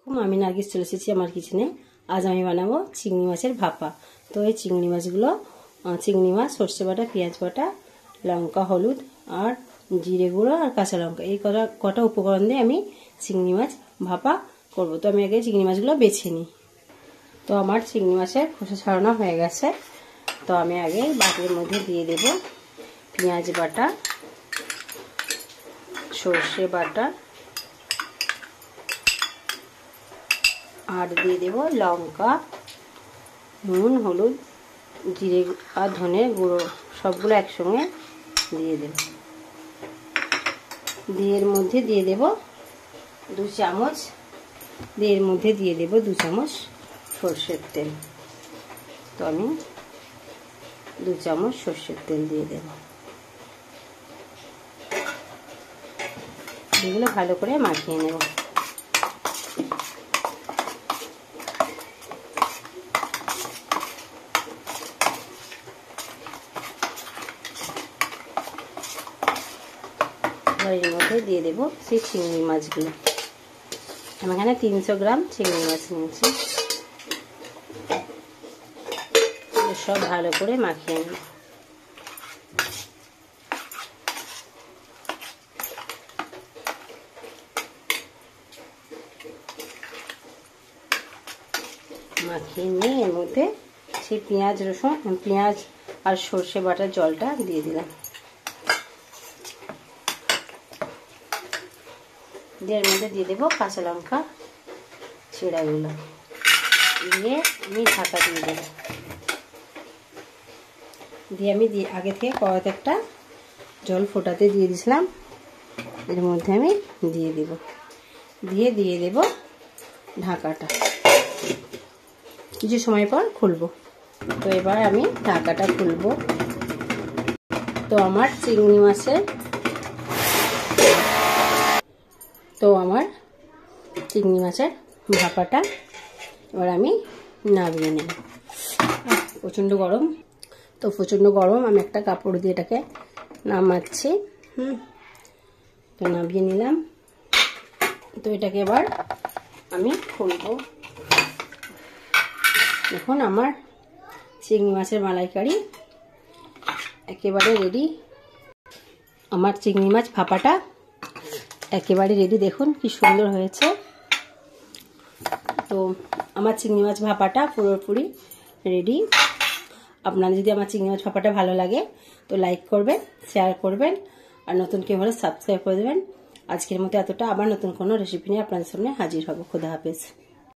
আমি নার্গিস চলে এসেছি আমার কিচেনে। আজ আমি বানাবো চিংড়ি মাছের ভাপা। তো এই চিংড়ি মাছগুলো চিংড়ি মাছ, সর্ষে বাটা, পেঁয়াজ বাটা, লঙ্কা, হলুদ আর জিরে গুঁড়ো আর কাঁচা লঙ্কা, এই কটা উপকরণ দিয়ে আমি চিংড়ি মাছ ভাপা করব। তো আমি আগে চিংড়ি মাছগুলো বেছে নিই। তো আমার চিংড়ি মাছের খোসা ছাড়ানো হয়ে গেছে। তো আমি আগে বাটির মধ্যে দিয়ে দেব পেঁয়াজ বাটা, সর্ষে বাটা আর দিয়ে দেব লঙ্কা, নুন, হলুদ, জিরে আর ধনে গুঁড়ো, সবগুলো একসঙ্গে দিয়ে দেব। এর মধ্যে দিয়ে দেব 2 চামচ, এর মধ্যে দিয়ে দেব 2 চামচ সর্ষের তেল। তো আমি 2 চামচ সর্ষের তেল দিয়ে দেব। এগুলো ভালো করে মাখিয়ে নেব। এর মধ্যে দিয়ে দেব সেই চিংড়ি মাছগুলো। আমি এখানে 300 গ্রাম চিংড়ি মাছ নিয়েছি। সব ভালো করে মাখিয়ে নেব। মাখিয়ে নিয়ে এর মধ্যে সেই পেঁয়াজ আর সর্ষে বাটার জলটা দিয়ে দিলাম। এর মধ্যে দিয়ে দেবো কাঁচা লঙ্কা ছিঁড়াগুলো, দিয়ে আমি ঢাকা দিয়ে দেবো। দিয়ে আমি আগে থেকে কড়াইতে একটা জল ফোটাতে দিয়ে দিয়েছিলাম, এর মধ্যে আমি দিয়ে দেব। দিয়ে দেব ঢাকাটা। কিছু সময় পর খুলবো। তো এবার আমি ঢাকাটা খুলবো। তো আমার চিংড়ি মাছের ভাপাটা এবার আমি নামিয়ে নেব। প্রচণ্ড গরম, তো প্রচণ্ড গরম, আমি একটা কাপড় দিয়ে এটাকে নামাচ্ছি। তো নামিয়ে নিলাম। তো এটাকে এবার আমি খুলবো। দেখুন আমার চিংড়ি মাছের মালাইকারি একেবারে রেডি। আমার চিংড়ি মাছ ভাপাটা একেবারে রেডি। দেখুন কি সুন্দর হয়েছে। তো আমার চিংড়ি মাছ ভাপাটা পুরোপুরি রেডি। আপনাদের যদি আমার চিংড়ি মাছ ভাপাটা ভালো লাগে তো লাইক করবেন, শেয়ার করবেন আর নতুন কেউ হলে সাবস্ক্রাইব করে দেবেন। আজকের মতো এতটা। আবার নতুন কোনো রেসিপি নিয়ে আপনাদের সামনে হাজির হব। খোদা হাফেজ।